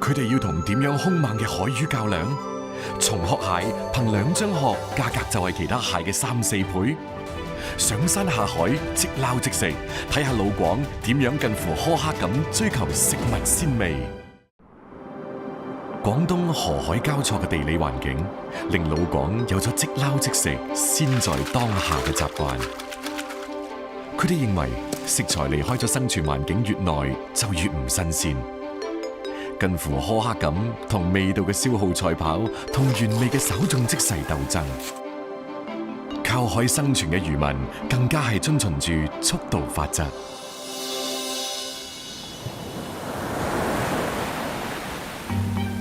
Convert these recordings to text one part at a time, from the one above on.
佢哋要同點樣兇猛嘅海魚較量？重殼蟹憑2張殼，價格就係其他蟹嘅3、4倍。上山下海，即撈即食，睇下老廣點樣近乎苛刻咁追求食物鮮味。廣東河海交錯嘅地理環境，令老廣有咗即撈即食、鮮在當下嘅習慣。佢哋認為食材離開咗生存環境越耐，就越唔新鮮。近乎苛刻感同味道嘅消耗賽跑，同原味嘅稍縱即逝鬥爭。靠海生存嘅漁民更加係遵循住速度法則。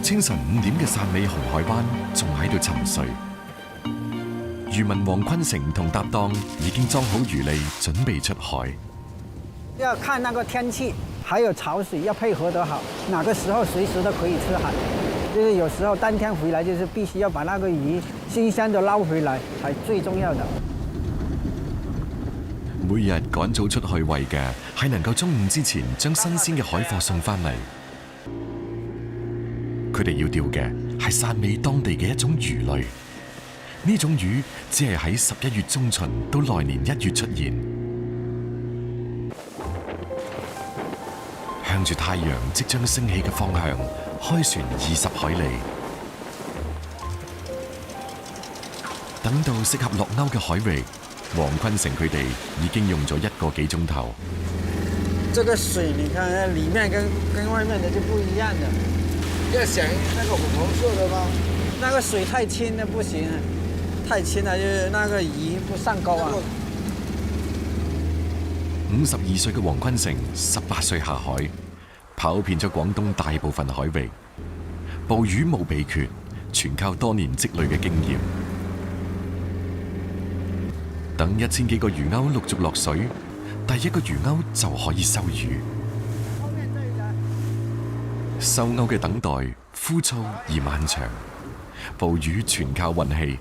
清晨5點嘅汕尾紅海灣仲喺度沉睡，漁民黃坤成同搭檔已經裝好魚餌，準備出海。要看那個天氣，還有潮水要配合得好，哪個時候隨時都可以出海。就是有時候當天回來，就是必須要把那個魚新鮮的撈回來，係最重要的。每日趕早出去餵嘅係能夠中午之前將新鮮嘅海貨送翻嚟。佢哋要釣嘅係汕尾當地嘅一種魚類，呢種魚只係喺11月中旬到來年1月出現。向住太陽即將升起嘅方向，開船20海里，等到適合落鈎嘅海域，黃坤成佢哋已經用咗1個幾鐘頭。這個水你看，裡面跟外面的就不一樣的。要想那個紅色的嗎？那個水太清了不行，太清了就是那個魚不上鈎啊。52歲嘅黃坤成18歲下海，跑遍咗廣東大部分海域，捕魚冇秘訣，全靠多年積累嘅經驗。等1000幾個魚鈎陸續落水，第1個魚鈎就可以收魚。收鈎嘅等待枯燥而漫長，捕魚全靠運氣，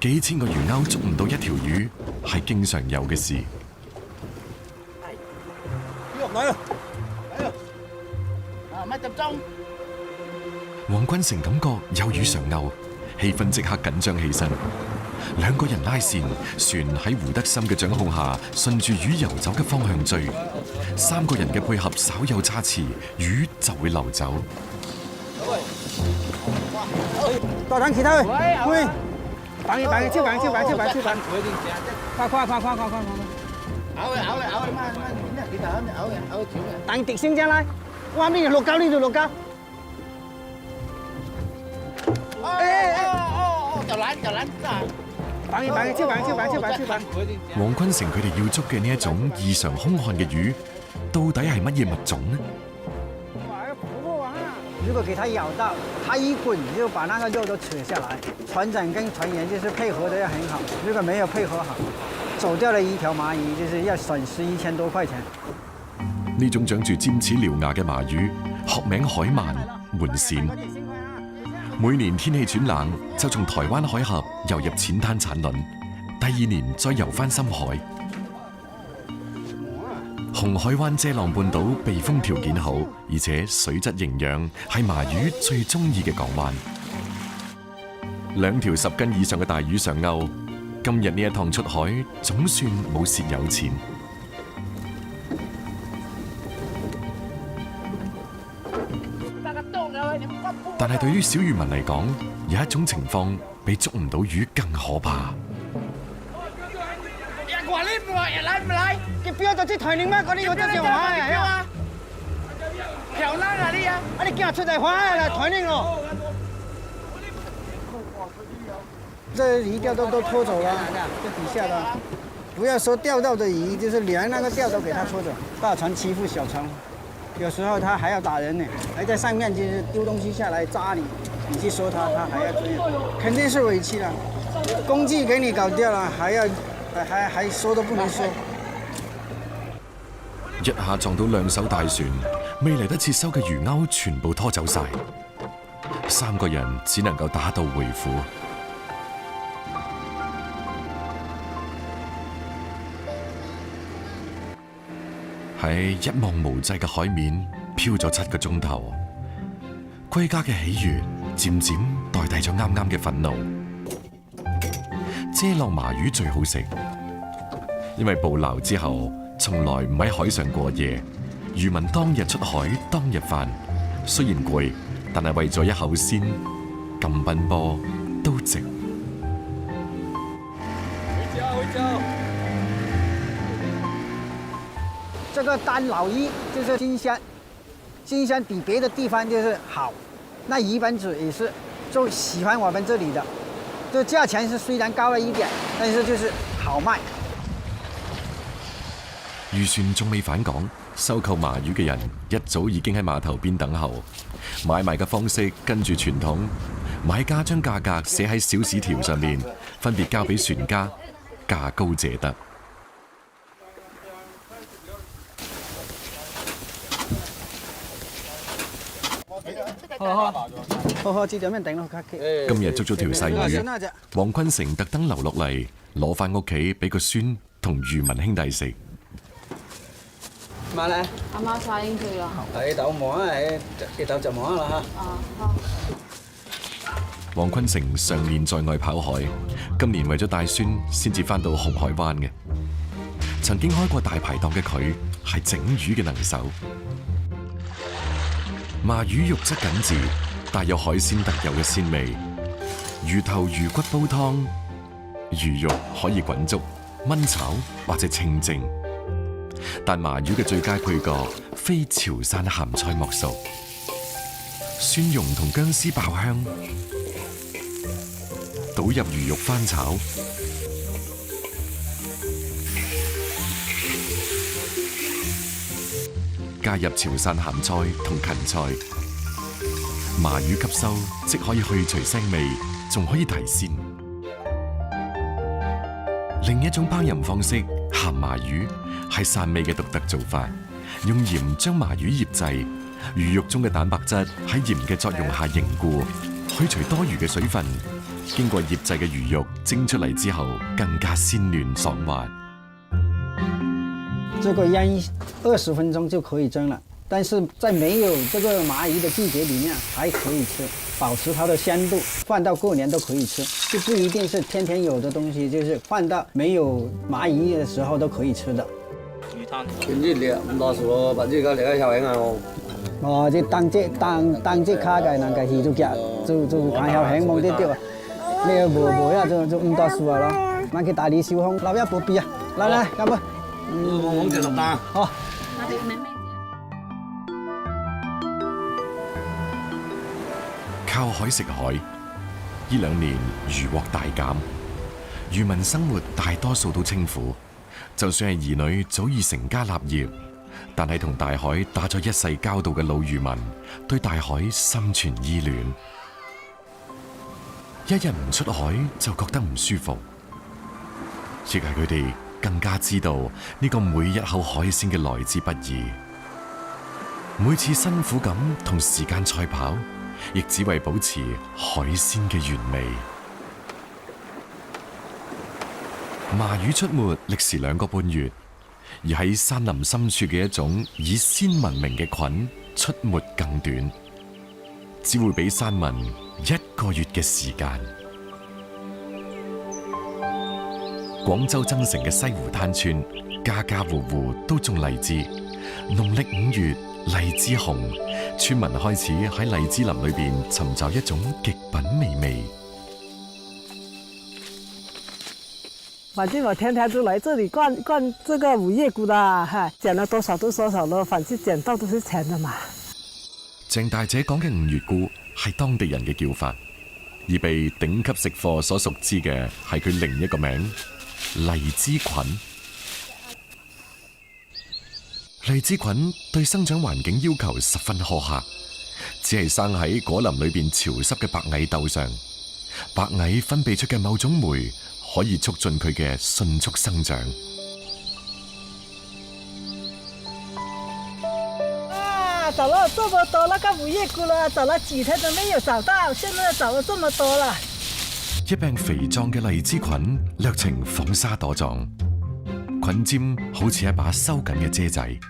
幾千個魚鈎捉唔到1條魚係經常有嘅事。黃坤成感覺有魚上鈎，氣氛即刻緊張起身。2個人拉線，船喺胡德森嘅掌控下，順住魚游走嘅方向追。3個人嘅配合稍有差池，魚就會流走。多彈其他位，喂，綁一綁，就綁，快！彈直先將來，哇！呢度落鈎，就攬，綁一綁，就綁。黃坤成佢哋要捉嘅呢一種異常兇悍嘅魚，到底係乜嘢物種呢？如果給它咬到，它一滾就把那個肉都扯下來。船長跟船員就是配合得要很好，如果沒有配合好，走掉了1條麻魚，就是要損失1000多塊錢。呢種長住尖齒獠牙嘅麻魚，學名海鰻、門鱔。每年天氣轉冷，就從台灣海峽游入淺灘產卵，第2年再游返深海。紅海灣遮浪半島避風條件好，而且水質營養，係麻魚最中意嘅港灣。2條10斤以上嘅大魚上鈎，今日呢一趟出海總算冇蝕有錢。但係對於小漁民嚟講，有一種情況比捉唔到魚更可怕。叫標就即台寧咩？嗰啲我真係話係啊！漂亮啊你啊！啊你叫出嚟花啦，台寧咯。這魚釣都拖走了，這底下的，不要說釣到的魚，就是連那個釣都給它拖走。大船欺負小船，有時候他還要打人呢，還在上面就是丟東西下來扎你，你去說他，他還要追，肯定是委屈了。工具給你搞掉了，還說都不能說。一下撞到2艘大船，未嚟得切收嘅魚鈎全部拖走晒，3個人只能夠打道回府。喺一望無際嘅海面漂咗7個鐘頭，歸家嘅喜悅漸漸代替咗啱啱嘅憤怒。遮浪麻魚最好食，因為捕撈之後從來唔喺海上過夜，漁民當日出海當日返，雖然攰，但係為咗一口鮮，咁奔波都值。回家。这个单老鱼就是新鲜，新鲜比别的地方就是好。那鱼本子也是就喜歡我們這裡的，這價錢是雖然高了一點，但是就是好賣。漁船仲未返港，收購麻魚嘅人一早已經喺碼頭邊等候。買賣嘅方式跟住傳統，買家將價格寫喺小紙條上面，分別交俾船家，價高者得。好，知道咩頂咯？今日捉咗條細魚，黃坤成特登留落嚟，攞翻屋企俾個孫同漁民兄弟食。媽咧，阿媽晒應佢啦。喺度望啊，喺度就望啦嚇。啊，好。黃坤成上年在外跑海，今年為咗帶孫，先至翻到紅海灣嘅。曾經開過大排檔嘅佢，係整魚嘅能手。麻魚肉質緊緻，帶有海鮮特有嘅鮮味。魚頭魚骨煲湯，魚肉可以滾粥、燜炒或者清蒸。但麻魚嘅最佳配角非潮汕鹹菜莫屬，蒜蓉同薑絲爆香，倒入魚肉翻炒。加入潮汕鹹菜同芹菜，麻魚吸收即可以去除腥味，仲可以提鮮。另一種烹飪方式鹹麻魚係汕味嘅獨特做法，用鹽將麻魚醃製，魚肉中嘅蛋白質喺鹽嘅作用下凝固，去除多餘嘅水分。經過醃製嘅魚肉蒸出嚟之後，更加鮮嫩爽滑。這個醃20分鐘就可以蒸了，但是在沒有這個麻魚的季節裡面還可以吃，保持它的鮮度，放到過年都可以吃，就不一定是天天有的東西，就是放到沒有麻魚的時候都可以吃的。魚攤，點知你咁多數咯，或者而家嚟緊又興啊我。哦，即當即卡嘅那個魚肉夾，就看後興冇啲啲啊，你又無啊就咁多數啊咯，買佢大理小空，撈一部邊啊，嚟咁啊。我就落單。好。靠海食海，呢2年漁獲大減，漁民生活大多數都清苦。就算係兒女早已成家立業，但係同大海打咗一世交道嘅老漁民，對大海心存依戀。一日唔出海就覺得唔舒服，亦係佢哋更加知道呢個每一口海鮮嘅來之不易，每次辛苦咁同時間賽跑，亦只為保持海鮮嘅原味。麻魚出沒歷時2個半月，而喺山林深處嘅一種以鮮聞名嘅菌出沒更短，只會俾山民1個月嘅時間。廣州增城嘅西湖灘村，家家戶戶都種荔枝。農曆5月，荔枝紅，村民開始喺荔枝林裏邊尋找一種極品美味。反正我天天都來這裡逛這個五葉菇啦，哈，撿了多少都多少咯，反正撿到都是錢的嘛。鄭大姐講嘅五月菇係當地人嘅叫法，而被頂級食貨所熟知嘅係佢另一個名——荔枝菌。荔枝菌對生長環境要求十分苛刻，只係生喺果林裏邊潮濕嘅白蟻竇上。白蟻分泌出嘅某種酶可以促進佢嘅迅速生長。啊，找了這麼多那個五葉菇了，找了幾天都沒有找到，現在找了這麼多了。一柄肥壯嘅荔枝菌略呈紡紗朵狀，菌尖好似一把收緊嘅遮仔。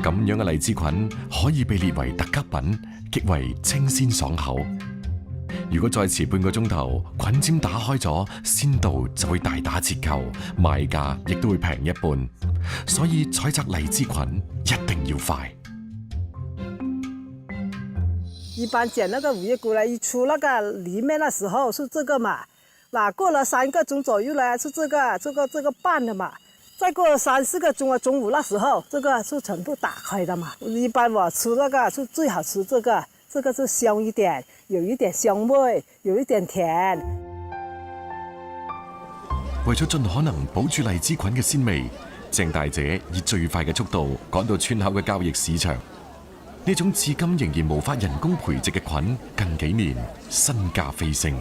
咁樣嘅荔枝菌可以被列為特級品，極為清鮮爽口。如果再遲半個鐘頭，菌尖打開咗，鮮度就會大打折扣，賣價亦都會平一半。所以採摘荔枝菌一定要快。一般捡那個五葉菇呢，一出那個裏面的時候是這個嘛，那過了3個鐘左右呢，是這個半的嘛。再過3、4個鐘啊，中午那時候，這個是全部打開的嘛。一般我吃那個是最好吃這個是香一點，有一點香味，有一點甜。為咗盡可能保住荔枝菌嘅鮮味，鄭大姐以最快嘅速度趕到村口嘅交易市場。呢種至今仍然無法人工培植嘅菌，近幾年身價飛升。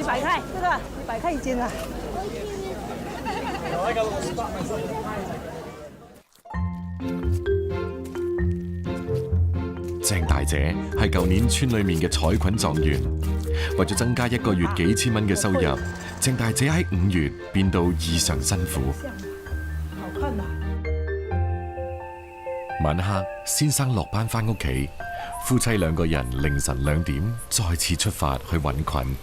100塊，這個100塊一斤啊！鄭大姐係舊年村裏面嘅採菌狀元，為咗增加1個月幾千蚊嘅收入，鄭大姐喺5月變到異常辛苦。晚黑，先生落班返屋企，夫妻2個人凌晨2點再次出發去揾菌。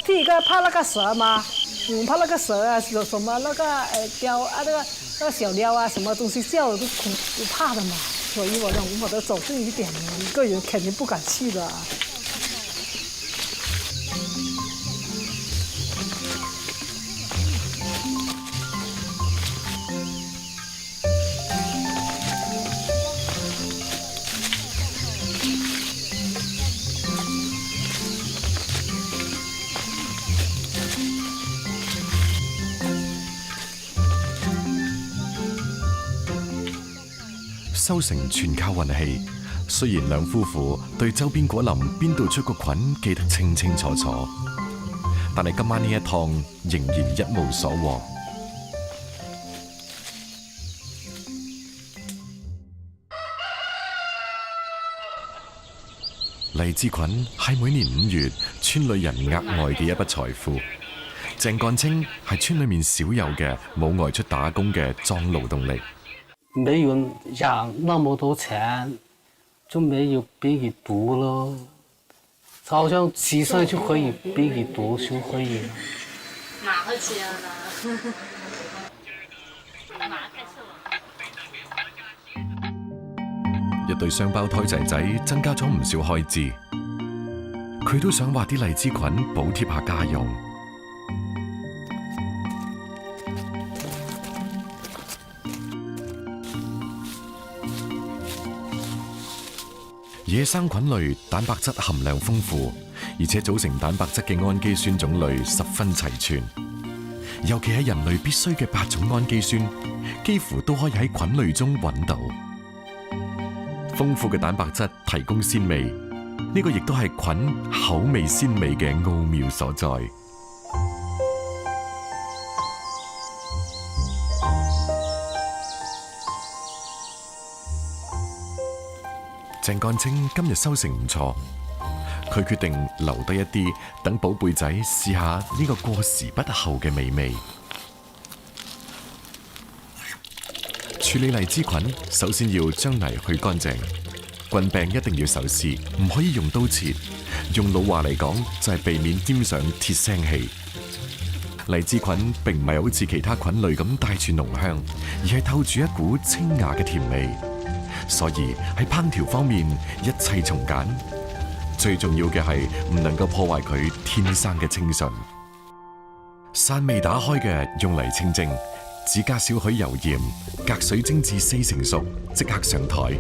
第一個怕那個蛇嘛，怕那個蛇啊，有什麼那個雕啊，那個小鳥啊，什麼東西叫我都怕的嘛。所以我都走近一點，一個人肯定不敢去的。收成全靠運氣，雖然兩夫婦對周邊果林邊度出個菌記得清清楚楚，但係今晚呢一趟仍然一無所獲。荔枝菌係每年5月村裏人額外嘅一筆財富。鄭幹清係村裏面少有嘅冇外出打工嘅壯勞動力。沒有養那麼多錢，就沒有俾佢讀咯。好像7歲就可以俾佢讀書可以。哪個錢啊？一對雙胞胎仔仔增加咗唔少開支，佢都想畫啲荔枝菌補貼下家用。野生菌類蛋白質含量豐富，而且組成蛋白質嘅氨基酸種類十分齊全。尤其係人類必須嘅8種氨基酸，幾乎都可以喺菌類中揾到。豐富嘅蛋白質提供鮮味，呢個亦都係菌口味鮮美嘅奧妙所在。鄭幹清今日收成唔錯，佢決定留低一啲，等寶貝仔試下呢個過時不候嘅美味。處理荔枝菌，首先要將泥去乾淨，棍柄一定要手撕，唔可以用刀切。用老話嚟講，就係避免沾上鐵腥氣。荔枝菌並唔係好似其他菌類咁帶住濃香，而係透住一股清雅嘅甜味。所以喺烹調方面，一切從簡。最重要嘅係唔能夠破壞佢天生嘅清純。汕未打開嘅用嚟清蒸，只加少許油鹽，隔水蒸至4成熟，即刻上台。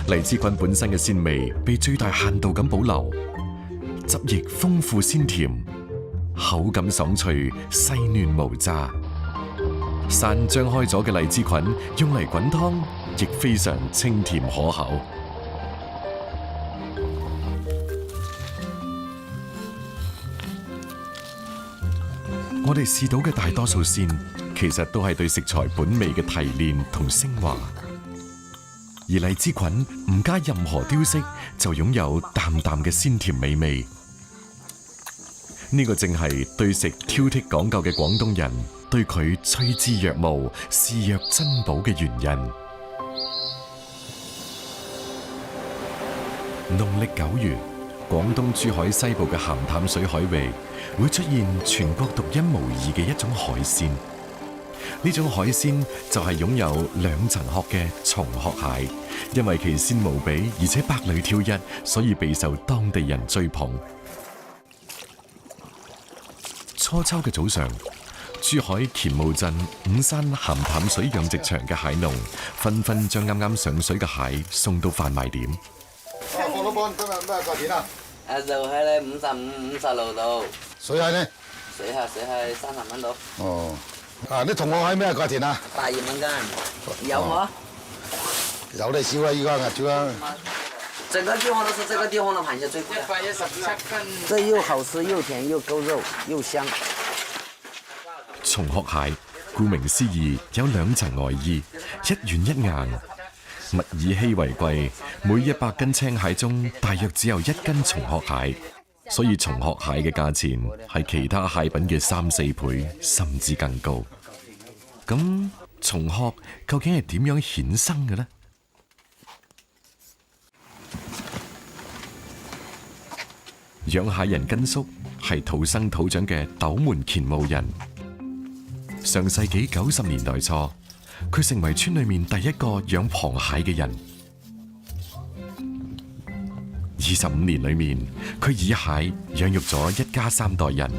荔枝菌本身嘅鮮味被最大限度咁保留，汁液豐富鮮甜，口感爽脆，細嫩無渣。汕張開咗嘅荔枝菌用嚟滾湯，亦非常清甜可口。我哋試到嘅大多數鮮，其實都係對食材本味嘅提煉同升華。而荔枝菌唔加任何雕飾，就擁有淡淡嘅鮮甜美味。呢個正係對食挑剔講究嘅廣東人對佢趨之若鶩、視若珍寶嘅原因。農曆9月，廣東珠海西部嘅鹹淡水海域會出現全國獨一無二嘅一種海鮮。呢種海鮮就係擁有2層殼嘅松殼蟹，因為其鮮無比而且百裏挑一，所以備受當地人追捧。初秋嘅早上，珠海乾務鎮五山鹹淡水養殖場嘅蟹農紛紛將啱啱上水嘅蟹送到販賣點。黃老闆，今日咩價錢啊？就蟹咧55、56度。水蟹呢？水蟹30蚊度。哦。啲同學蟹咩價錢啊？82蚊斤。有冇？有得少啊，依家壓住啊。整個地方都是這個地方的螃蟹最貴。117這又好吃又甜又夠肉又香。松殼蟹，顧名思義有2層外衣，一軟一硬。物以稀為貴，每100斤青蟹中大約只有1斤松殼蟹，所以松殼蟹嘅價錢係其他蟹品嘅3、4倍，甚至更高。咁松殼究竟係點樣衍生嘅呢？養蟹人根叔係土生土長嘅斗門乾務人。上世紀90年代初，佢成為村裏面第一個養螃蟹嘅人。25年裏面，佢以蟹養育咗一家3代人。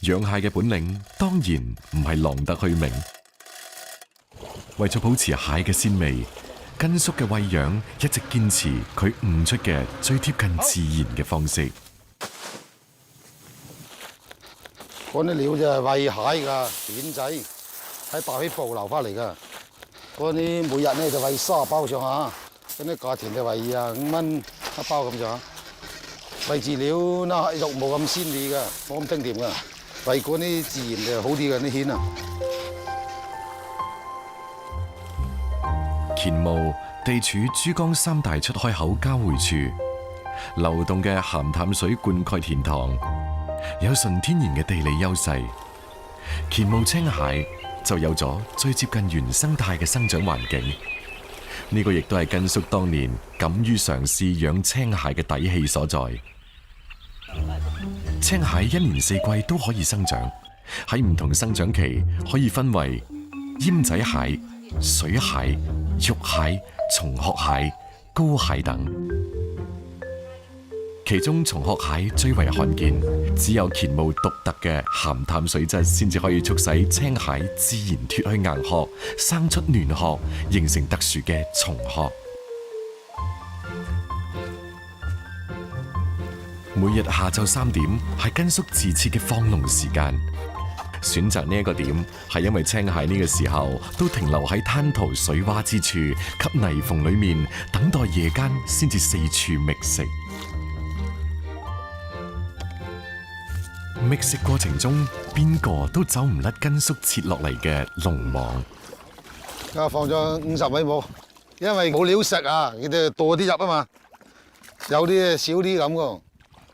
養蟹嘅本領當然唔係浪得虛名。為咗保持蟹嘅鮮味，根叔嘅餵養一直堅持佢悟出嘅最貼近自然嘅方式。嗰啲料就係餵蟹㗎，片仔喺大海捕撈翻嚟㗎。嗰啲每日咧就餵30包上下，嗰啲價錢就為25蚊一包咁上下。餵飼料嗱肉冇咁鮮味㗎，冇咁清甜㗎。餵嗰啲自然就好啲嘅啲蜆啊。乾務地處珠江3大出海口交匯處，流動嘅鹹淡水灌溉田塘，有純天然嘅地理優勢。乾務青蟹就有咗最接近原生態嘅生長環境。呢個亦都係根叔當年敢於嘗試養青蟹嘅底氣所在。青蟹1年4季都可以生長，喺唔同生長期可以分為奄仔蟹、水蟹、肉蟹、松殼蟹、膏蟹等。其中松殼蟹最為罕見，只有乾務獨特嘅鹹淡水質先至可以促使青蟹自然脫去硬殼，生出嫩殼，形成特殊嘅松殼。每日下晝3點係根叔自設嘅放籠時間。選擇呢一個點係因為青蟹呢個時候都停留喺灘塗水窪之處，及泥縫裏面等待夜間先至四處覓食。覓食過程中，邊個都走唔甩根叔設落嚟嘅籠網。家放咗50米冇，因為冇料食啊，佢哋多啲入啊嘛，有啲少啲咁噶。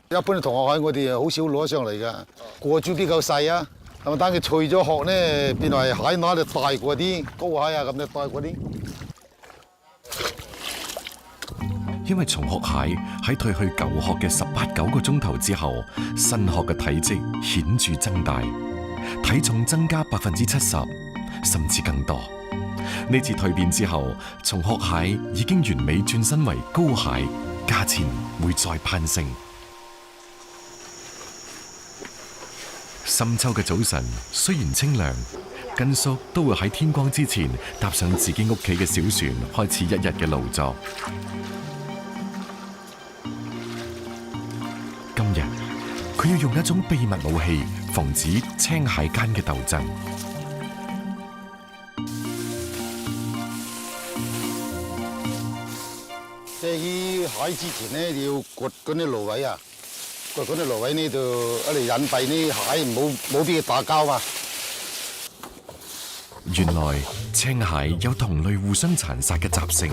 一般同學蟹我哋好少攞上嚟噶，個珠比較細啊，係咪？等佢脆咗殼咧，變為蟹乸就大過啲，膏蟹啊咁就大過啲。因為松殼蟹喺褪去舊殼嘅18、9個鐘頭之後，新殼嘅體積顯著增大，體重增加70%，甚至更多。呢次蛻變之後，松殼蟹已經完美轉身為膏蟹，價錢會再攀升。深秋嘅早晨，雖然清涼，根叔都會喺天光之前搭上自己屋企嘅小船，開始一日嘅勞作。今日佢要用一種秘密武器，防止青蟹間嘅鬥爭。即係啲蟹之前咧，你要掘嗰啲蘆葦啊。掘嗰啲蘆葦呢度，一嚟隱蔽啲蟹，冇俾佢打交嘛。原來青蟹有同類互相殘殺嘅習性，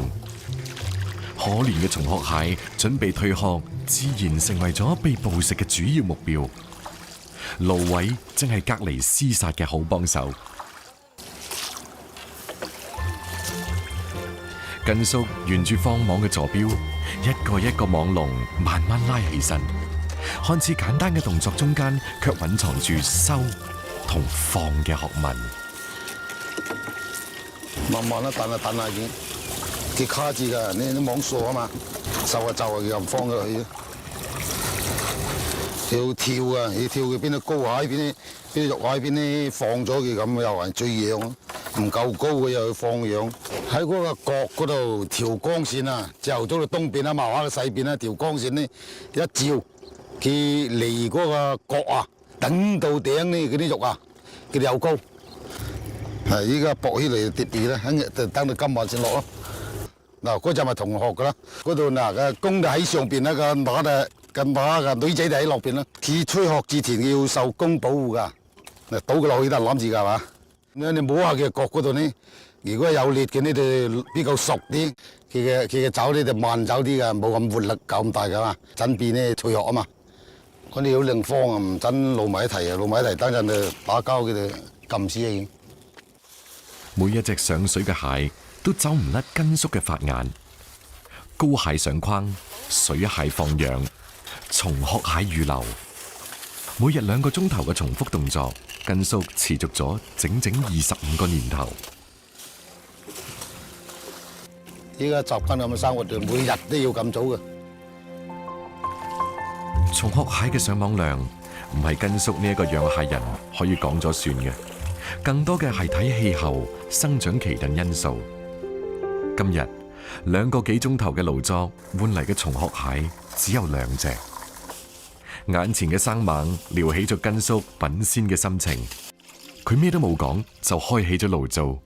可憐嘅蟲殼蟹準備退殼，自然成為咗被捕食嘅主要目標。蘆葦正係隔離廝殺嘅好幫手。根叔沿住放網嘅坐標，一個一個網籠慢慢拉起身，看似簡單嘅動作中間，卻隱藏住收同放嘅學問。慢慢啦，等下已經卡住㗎，你啲網鎖啊嘛，收啊就啊，又唔放咗落去。要跳啊！要跳佢邊啲高蟹，邊啲肉蟹，邊啲放咗佢咁，又係最樣咯。唔夠高嘅又要放樣。喺嗰個角嗰度調光線啊，朝頭早到東邊啊，麻花嘅西邊啊，調光線呢一照，佢離嗰個角啊，等到頂呢嗰啲肉啊，佢哋又高。係依家搏起嚟跌住咧，等到今晚先落咯。嗱，嗰隻咪同學噶啦，嗰度嗱個公就喺上邊啦，個乸就。近把嘅女仔就喺落邊啦，佢吹殼之前要受公保護㗎，嗱倒佢落去得攬住㗎嘛。你摸下佢角嗰度呢，如果有裂嘅呢就比較熟啲，佢嘅爪呢就慢走啲㗎，冇咁活力夠咁大㗎嘛，準備呢退殼啊嘛。嗰啲好另方啊，唔準露埋一齊啊，露埋一齊等陣就打交佢就撳死啊！每一隻上水嘅蟹都走唔甩根叔嘅法眼，高蟹上框，水蟹放養。蟲殼蟹預留，每日2個鐘頭嘅重複動作，根叔持續咗整整25個年頭。依家習慣咁嘅生活，就每日都要咁早嘅。蟲殼蟹嘅上網量唔係根叔呢一個養蟹人可以講咗算嘅，更多嘅係睇氣候、生長期等因素。今日2個幾鐘頭嘅勞作換嚟嘅蟲殼蟹只有2隻。眼前嘅生猛撩起咗根叔品鮮嘅心情，佢咩都冇講就開起咗爐灶。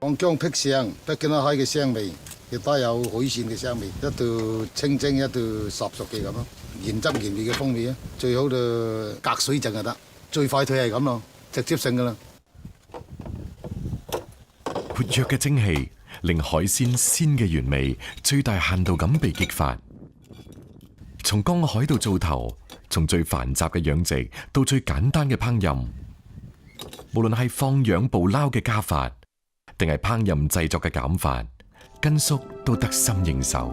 放薑辟腥，不見到蟹嘅腥味，亦都有海鮮嘅腥味，一道清蒸，一道烚熟嘅咁咯，原汁原味嘅風味啊！最好就隔水浸就得，最快退係咁咯，直接性噶啦。活躍嘅蒸氣令海鮮鮮嘅原味最大限度咁被激發。從江海到灶頭，從最繁雜嘅養殖到最簡單嘅烹飪，無論係放養捕撈嘅加法，定係烹飪製作嘅減法，根叔都得心應手。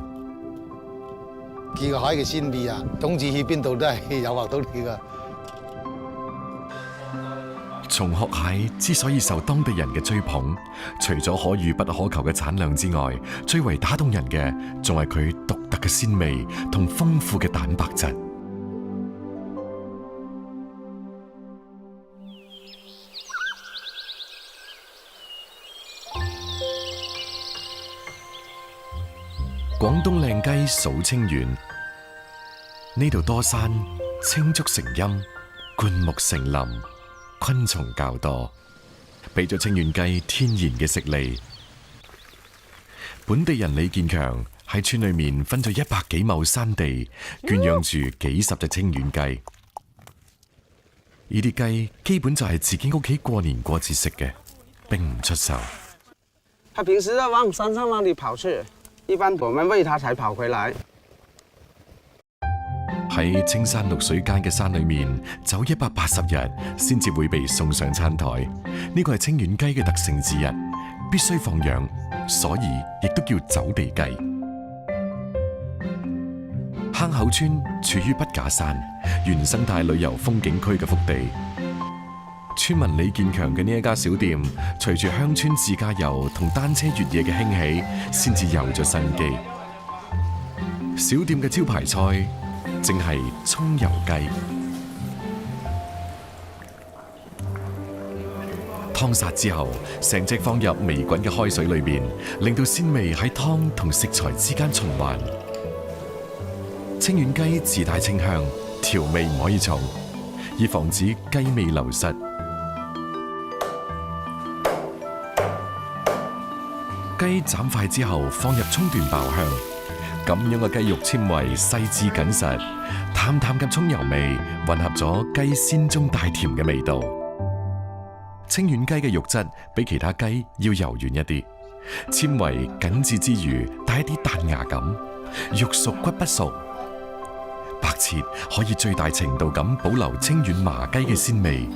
見個蟹嘅鮮味啊，總之去邊度都係誘惑到你噶。蟲殼蟹之所以受當地人嘅追捧，除咗可遇不可求嘅產量之外，最為打動人嘅仲係佢獨特嘅鮮味同豐富嘅蛋白質。廣東靚雞數清遠，呢度多山，青竹成蔭，灌木成林。昆蟲較多，俾咗清遠雞天然嘅食利。本地人李建強喺村裏面分咗100幾畝山地，圈養住幾十隻清遠雞。呢啲雞基本就係自己屋企過年過節食嘅，並唔出售。它平時都往山上那裡跑去，一般我們餵它才跑回來。喺青山綠水間嘅山裏面走180日，先至會被送上餐台。呢個係清遠雞嘅特性之一，必須放養，所以亦都叫走地雞。坑口村處於筆架山，原生態旅遊風景區嘅腹地。村民李建強嘅呢一家小店，隨住鄉村自駕遊同單車越野嘅興起，先至有咗生機。小店嘅招牌菜正係葱油雞，湯殺之後，成隻放入微滾嘅開水裏面，令到鮮味喺湯同食材之間循環。清遠雞自帶清香，調味唔可以重，以防止雞味流失。雞斬塊之後，放入葱段爆香。咁樣嘅雞肉纖維細緻緊實，淡淡嘅葱油味混合咗雞鮮中帶甜嘅味道。清遠雞嘅肉質比其他雞要柔軟一啲，纖維緊緻之餘帶一啲彈牙感，肉熟骨不熟。白切可以最大程度咁保留清遠麻雞嘅鮮味。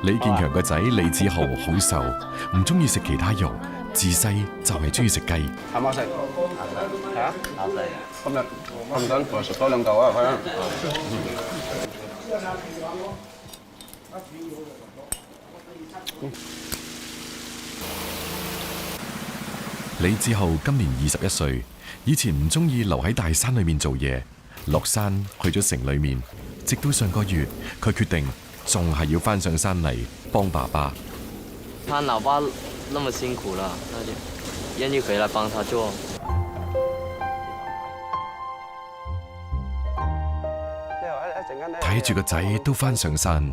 李建強個仔李子豪好瘦，唔中意食其他肉，自細就係中意食雞。啱唔啱食？係啊，啱食。今日咁緊，我食多2嚿啊，佢啊。李子豪今年21歲，以前唔中意留喺大山裏面做嘢，落山去咗城裏面。直到上個月，佢決定仲係要翻上山嚟幫爸爸。他老爸那麼辛苦了，那就願意回來幫他做。睇住個仔都翻上山，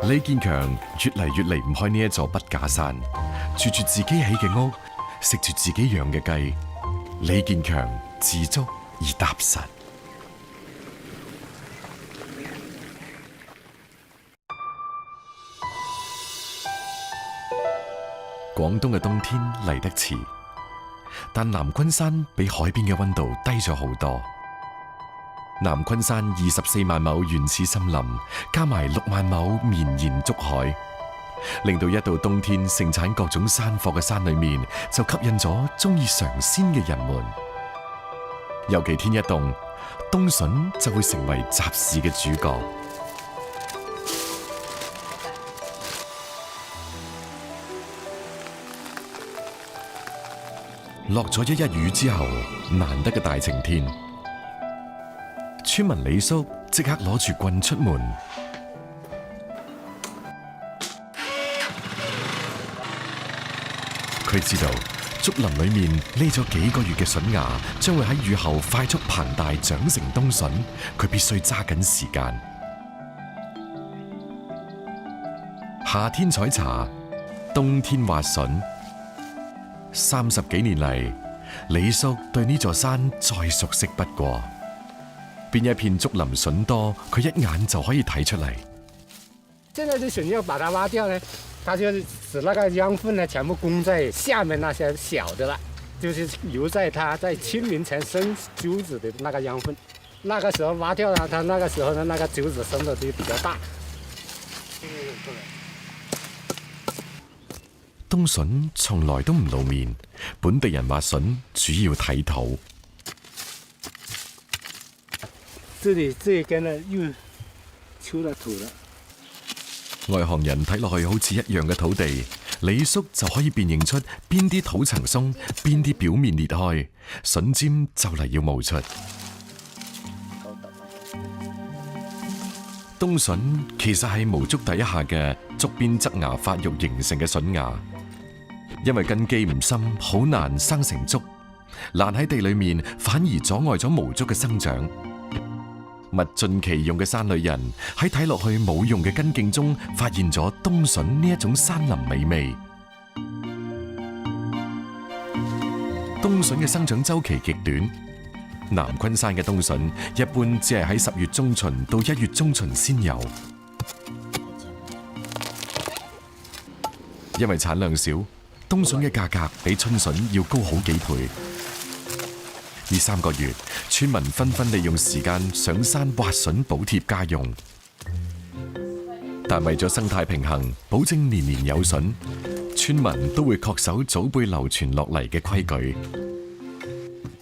李建強越嚟越離唔開呢一座筆架山，住住自己起嘅屋，食住自己養嘅雞。李建強自足而踏實。廣東嘅冬天嚟得遲，但南昆山比海邊嘅溫度低咗好多。南昆山24萬畝原始森林，加埋6萬畝綿延竹海，令到一到冬天盛產各種山貨嘅山裏面，就吸引咗中意嘗鮮嘅人們。尤其天一凍，冬筍就會成為集市嘅主角。落咗一日雨之後，難得嘅大晴天，村民李叔即刻攞住棍出門。佢知道竹林裏面匿咗幾個月嘅筍芽，將會喺雨後快速膨大長成冬筍，佢必須揸緊時間。夏天採茶，冬天挖筍。30幾年嚟，李叔對呢座山再熟悉不過。邊一片竹林筍多，佢一眼就可以睇出嚟。現在這筍要把它挖掉呢，它就使那個養分呢全部供在下面那些小的了，就是留在它在清明前生株子的那個養分。那個時候挖掉了，它那個時候呢那個株子生得就比較大。冬筍從來都唔露面，本地人挖筍主要睇土。這一根呢又出了土了。外行人睇落去好似一樣嘅土地，李叔就可以辨認出邊啲土層鬆，邊啲表面裂開，筍尖就嚟要冒出。冬筍其實係無竹底下嘅竹邊側芽發育形成嘅筍芽。因為根基唔深，好難生成竹，爛喺地裏面，反而阻礙咗無竹嘅生長。物盡其用嘅山裏人喺睇落去冇用嘅根莖中，發現咗冬筍呢一種山林美味。冬筍嘅生長周期極短，南昆山嘅冬筍一般只係喺10月中旬到1月中旬先有。因為產量少，冬筍嘅價格比春筍要高好幾倍。呢3個月，村民紛紛利用時間上山挖筍補貼家用。但為咗生態平衡，保證年年有筍，村民都會恪守祖輩流傳落嚟嘅規矩。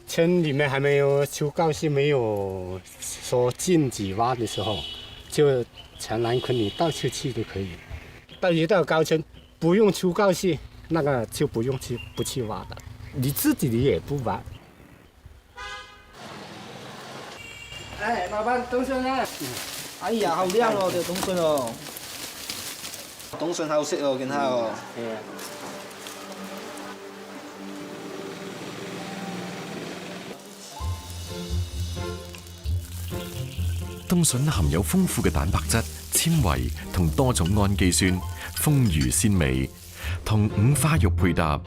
村裏面還沒有出告示，沒有說禁止挖的時候，就全南昆里到處去都可以。但一到高村，不用出告示，那個就不去挖的，你自己也不挖。哎，老闆，冬筍啊！哎呀，好靚哦，條冬筍哦。冬筍好食哦，見下哦。係啊。冬筍含有豐富嘅蛋白質、纖維同多種氨基酸，豐腴鮮美，同五花肉配搭，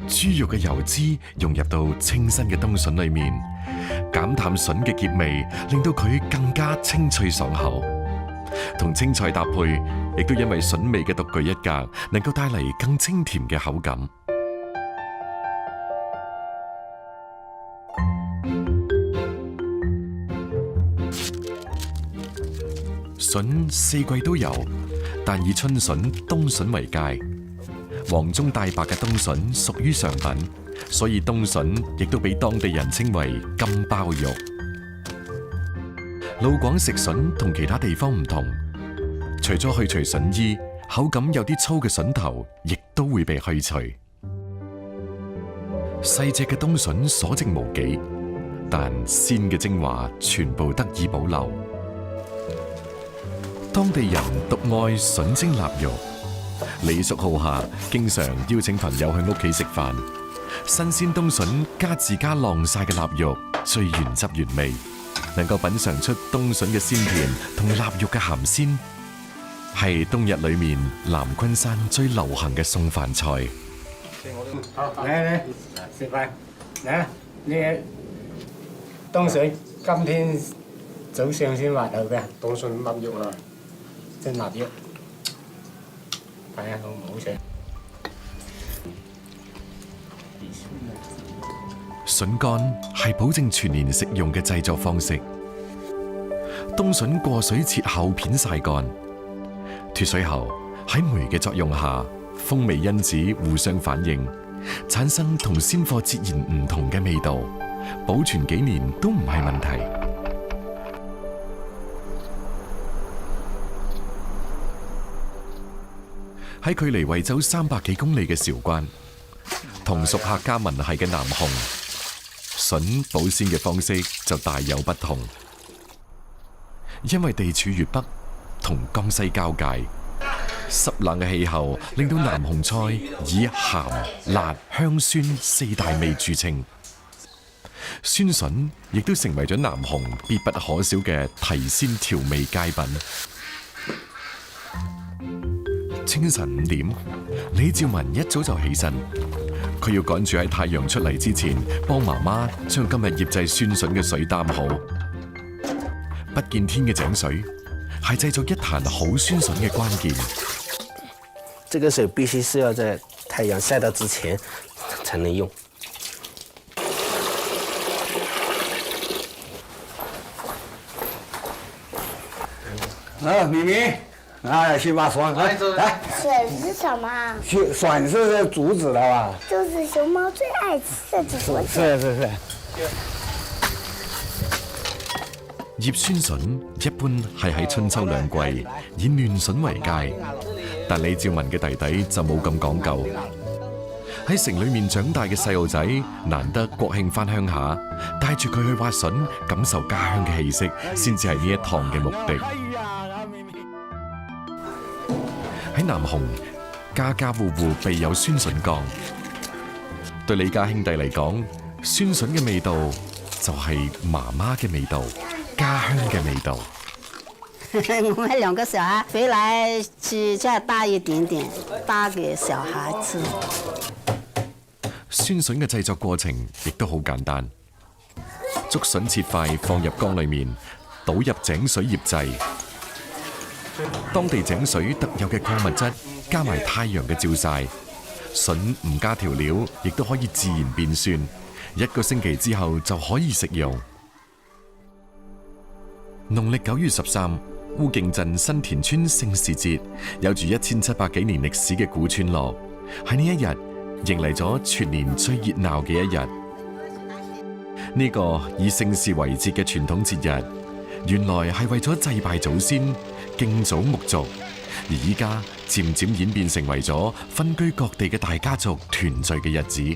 豬肉嘅油脂融入到清新嘅冬筍裏面，減淡筍嘅澀味，令到佢更加清脆爽口。同青菜搭配，亦都因為筍味嘅獨具一格，能夠帶嚟更清甜嘅口感。筍四季都有，但以春筍、冬筍為佳。黃中帶白嘅冬筍屬於上品，所以冬筍亦都俾當地人稱為金包肉。老廣食筍同其他地方唔同，除咗去除筍衣，口感有啲粗嘅筍頭亦都會被去除。細隻嘅冬筍所剩無幾，但鮮嘅精華全部得以保留。當地人獨愛筍蒸臘肉，李叔好客，經常邀請朋友去屋企食飯。新鮮冬筍加自家晾曬嘅臘肉，最原汁原味，能夠品嘗出冬筍嘅鮮甜同臘肉嘅鹹鮮，係冬日裏面南昆山最流行嘅餸飯菜。好，嚟食飯，嚟呢冬筍今天早上先挖到嘅冬筍臘肉啊！蒸臘肉，睇下好唔好食。筍乾係保證全年食用嘅製作方式。冬筍過水切厚片曬乾，脫水後喺酶嘅作用下，風味因子互相反應，產生同鮮貨截然唔同嘅味道，保存幾年都唔係問題。喺距離惠州300幾公里嘅韶關，同屬客家民系嘅南雄，筍保鮮嘅方式就大有不同。因為地處粵北同江西交界，濕冷嘅氣候令到南雄菜以鹹、辣、香、酸4大味著稱。酸筍亦都成為咗南雄必不可少嘅提鮮調味佳品。清晨5點，李兆文一早就起身，佢要趕住喺太陽出嚟之前，幫媽媽將今日醃製酸筍嘅水擔好。不見天嘅井水係製作一壇好酸筍嘅關鍵。這個水必須是要在太陽曬到之前才能用。咪咪。先把蒜来。笋是什么？笋是竹子的吧？就是熊猫最爱吃的竹子。是。醃酸筍一般係喺春秋兩季，以嫩筍為佳。但李兆文嘅弟弟就冇咁講究。喺城裏面長大嘅細路仔，難得國慶返鄉下，帶住佢去挖筍，感受家鄉嘅氣息，先至係呢一趟嘅目的。喺南雄，家家戶戶備有酸筍缸。對李家兄弟嚟講，酸筍嘅味道就係媽媽嘅味道，家鄉嘅味道。我們2個小孩回來去再搭一點點，搭給小孩吃。酸筍嘅製作過程亦都好簡單，竹筍切塊放入缸裏面，倒入井水醃製。當地井水特有嘅礦物質，加埋太陽嘅照曬，筍唔加調料，亦都可以自然變酸。1個星期之後就可以食用。農曆9月13，烏徑鎮新田村聖士節，有住1700幾年歷史嘅古村落，喺呢一日迎嚟咗全年最熱鬧嘅一日。呢個以聖士為節嘅傳統節日，原來係為咗祭拜祖先、敬祖牧族，而依家漸漸演變成為咗分居各地嘅大家族團聚嘅日子。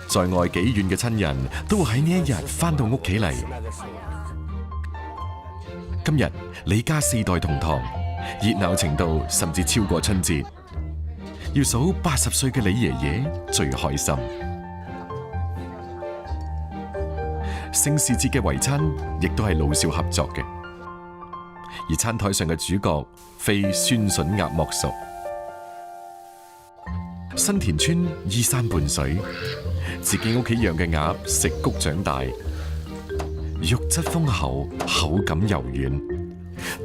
在外幾遠嘅親人都會喺呢一日返到屋企嚟。今日李家4代同堂，熱鬧程度甚至超過春節。要數80歲嘅李爺爺最開心。聖士節嘅圍餐亦都係老少合作嘅，而餐台上嘅主角非酸筍鴨莫屬。新田村依山伴水，自己屋企養嘅鴨食穀長大，肉質豐厚，口感柔軟，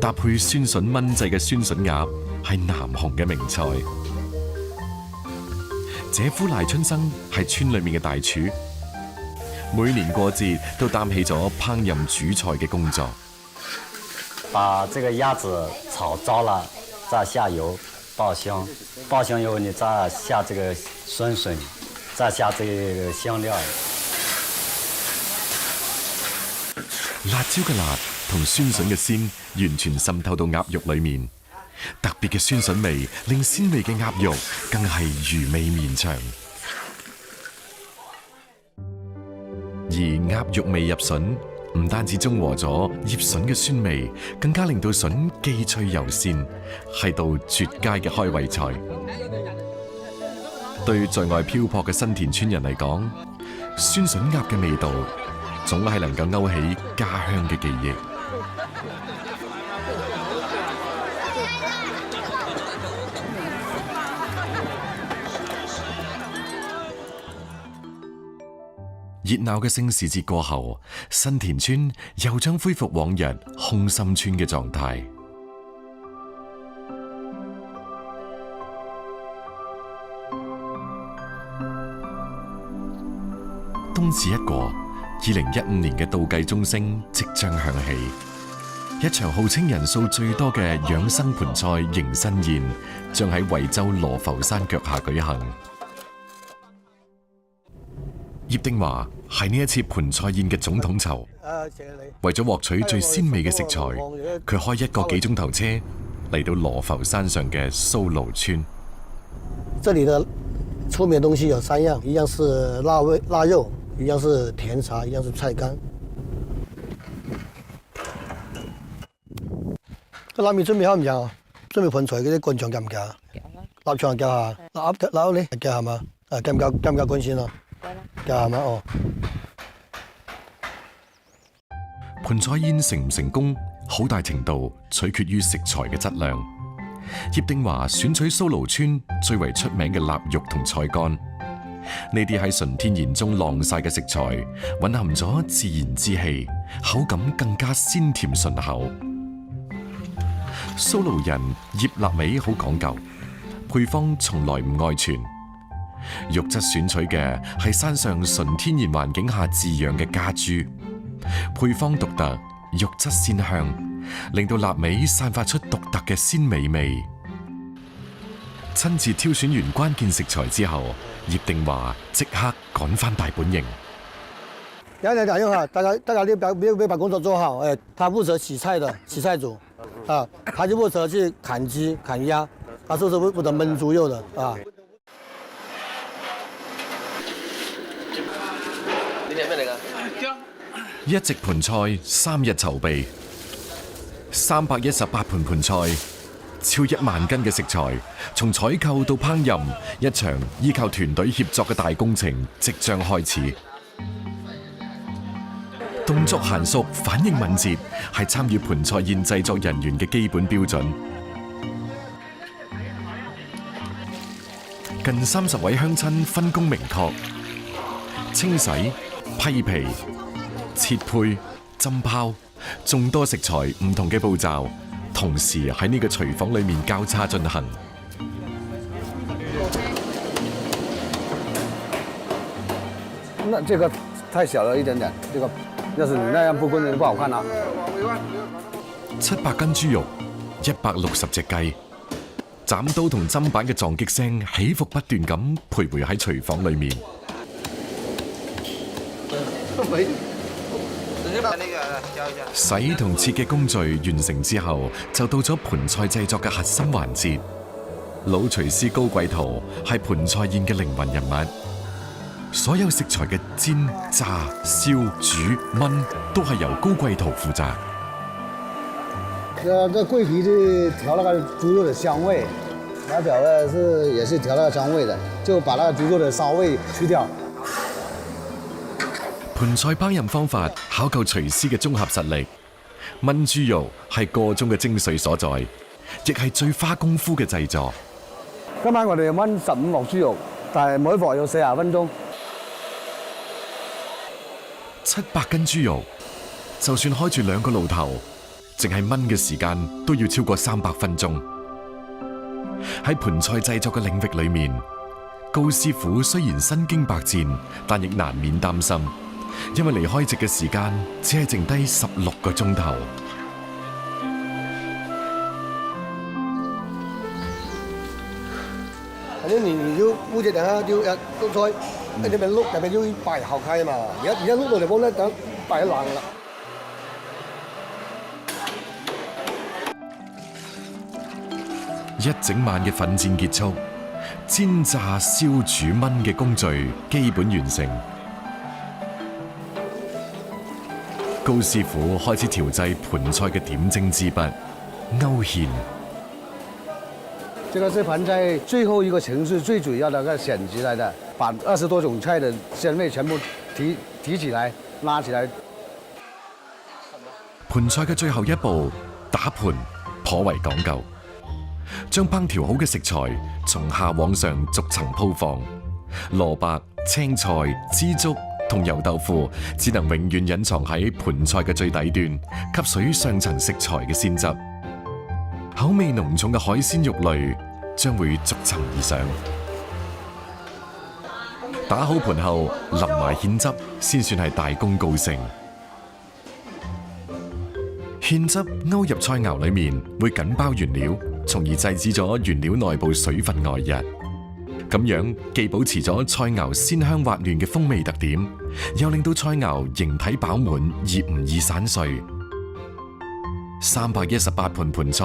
搭配酸筍炆製嘅酸筍鴨係南雄嘅名菜。姐夫賴春生係村裏面嘅大廚，每年過節都擔起咗烹飪煮菜嘅工作。把這個鴨子炒糟了，再下油爆香，爆香以後你再下這個酸筍，再下這個香料。辣椒嘅辣同酸筍嘅鮮完全滲透到鴨肉裏面，特別嘅酸筍味令鮮味嘅鴨肉更係餘味綿長。而鴨肉味入筍，唔單止中和咗醃筍嘅酸味，更加令到筍既脆又鮮，係道絕佳嘅開胃菜。對在外漂泊嘅新田村人嚟講，酸筍鴨嘅味道總係能夠勾起家鄉嘅記憶。熱鬧嘅聖時節過後，新田村又將恢復往日空心村嘅狀態。冬至一過，2015年嘅倒計鐘聲即將響起，一場號稱人數最多嘅養生盆菜迎新宴，將喺惠州羅浮山腳下舉行。葉定華係呢一次盆菜宴嘅總統籌，為咗獲取最鮮美嘅食材，佢開1個幾鐘頭車嚟到羅浮山上嘅蘇爐村。這裡的出名東西有3樣，一樣是臘肉，一樣是甜茶，一樣是菜乾。個臘味準備好唔樣啊？準備盆菜嗰啲乾腸夾唔夾？臘腸夾下，臘呢夾下嘛？夾唔夾乾先啊？夾嘛哦。盆菜宴成唔成功，好大程度取決於食材嘅質量。葉定華選取蘇爐村最為出名嘅臘肉同菜乾，呢啲喺純天然中晾曬嘅食材，蘊含咗自然之氣，口感更加鮮甜順口。蘇爐人醃臘味好講究，配方從來唔外傳。肉質選取嘅係山上純天然環境下飼養嘅家豬，配方獨特，肉質鮮香，令到臘味散發出獨特嘅鮮美味。親自挑選完關鍵食材之後，葉定華即刻趕返大本營。兩點打電話，大家你把工作做好。他負責洗菜的洗菜組，他就負責去砍雞砍鴨，他就是負責燜豬肉的啊。一席盆菜3日籌備，318盤盆菜，超1萬斤嘅食材，從採購到烹飪，一場依靠團隊協作嘅大工程即將開始。動作嫻熟、反應敏捷，係參與盆菜宴製作人員嘅基本標準。近30位鄉親分工明確，清洗、批皮、切配、浸泡，眾多食材唔同嘅步驟，同時喺呢個廚房裏面交叉進行。那這個太小了一點點，這個要是你那樣不均就不好看啦。700斤豬肉，160隻雞，斬刀同砧板嘅撞擊聲起伏不斷咁徘徊喺廚房裏面。洗同切嘅工序完成之後，就到咗盆菜製作嘅核心環節。老廚師高貴圖係盆菜宴嘅靈魂人物，所有食材嘅煎、炸、燒、煮、燜都係由高貴圖負責。這桂皮是調那個豬肉的香味，辣椒呢也是調那個香味的，就把那個豬肉的騷味去掉。盆菜烹飪方法考究廚師嘅綜合實力，燜豬肉係個中嘅精髓所在，亦係最花功夫嘅製作。今晚我哋燜15鑊豬肉，但係每鑊要40分鐘。700斤豬肉就算開住2個爐頭，淨係燜嘅時間都要超過300分鐘。喺盆菜製作嘅領域裏面，高師傅雖然身經百戰，但亦難免擔心，因為離開席嘅時間只係剩低16個鐘頭。反正你就估計等下就要碌菜，你咪碌入面要擺後開嘛。而家碌到嚟講咧，等擺冷啦。一整晚嘅奮戰結束，煎炸燒煮燜嘅工序基本完成。高師傅開始調製盆菜嘅點睛之筆，勾芡。這個是盤菜最後一個程序最主要的個選擇來的，把20多種菜的鮮味全部提起來、拉起來。盆菜嘅最後一步打盤頗為講究，將烹調好嘅食材從下往上逐層鋪放。蘿蔔、青菜、枝竹同油豆腐只能永遠隱藏喺盆菜嘅最底端，吸水上層食材嘅鮮汁。口味濃重嘅海鮮肉類將會逐層而上。打好盤後，淋埋芡汁，先算係大功告成。芡汁勾入菜肴裏面，會緊包原料，從而制止咗原料內部水分外溢。咁樣既保持咗菜肴鮮香滑嫩嘅風味特點，又令到菜肴形體飽滿而唔易散碎。318盤盆菜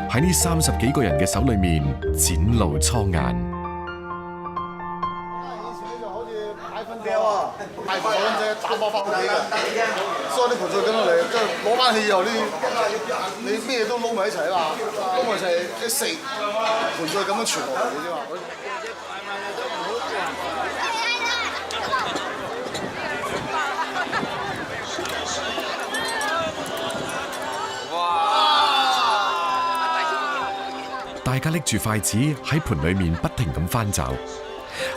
喺呢30幾個人嘅手裏面展露初顏。太快咁啫，打包翻屋企嘅。所以啲盆菜咁落嚟，即係攞翻去以後，你咩都撈埋一齊啦，撈埋一齊一食，盆菜咁樣傳落嚟嘅啫嘛。大家拎住筷子喺盤裏面不停咁翻找，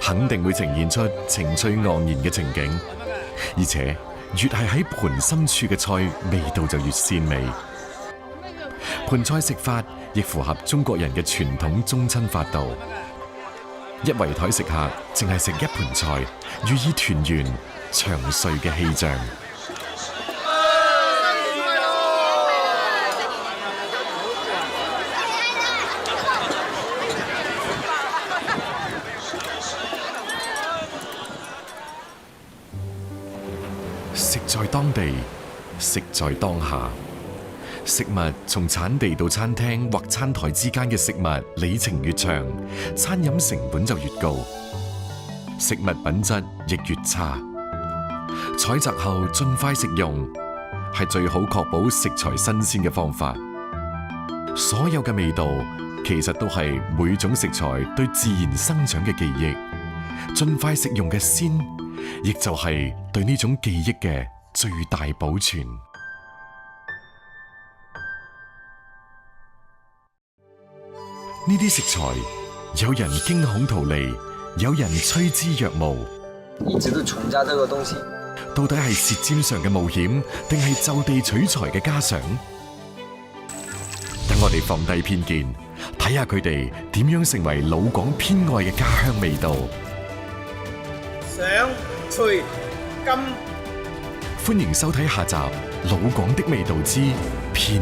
肯定會呈現出情趣盎然嘅情景。而且越係喺盤深處嘅菜，味道就越鮮美。盤菜食法亦符合中國人嘅傳統宗親法度。一圍台食客淨係食一盤菜，寓意團圓長歲嘅氣象。食在當地，食在當下。食物從產地到餐廳或餐台之間嘅食物里程越長，餐飲成本就越高，食物品質亦越差。採摘後盡快食用，係最好確保食材新鮮嘅方法。所有嘅味道其實都係每種食材對自然生長嘅記憶，盡快食用嘅鮮，亦就係對呢種記憶嘅最大保存。呢啲食材，有人驚恐逃離，有人趨之若鶩。一直都存在這個東西。到底係舌尖上嘅冒險，定係就地取材嘅家常？等我哋放低偏見，睇下佢哋點樣成為老廣偏愛嘅家鄉味道。上脆金。歡迎收睇下集《老廣的味道之片》。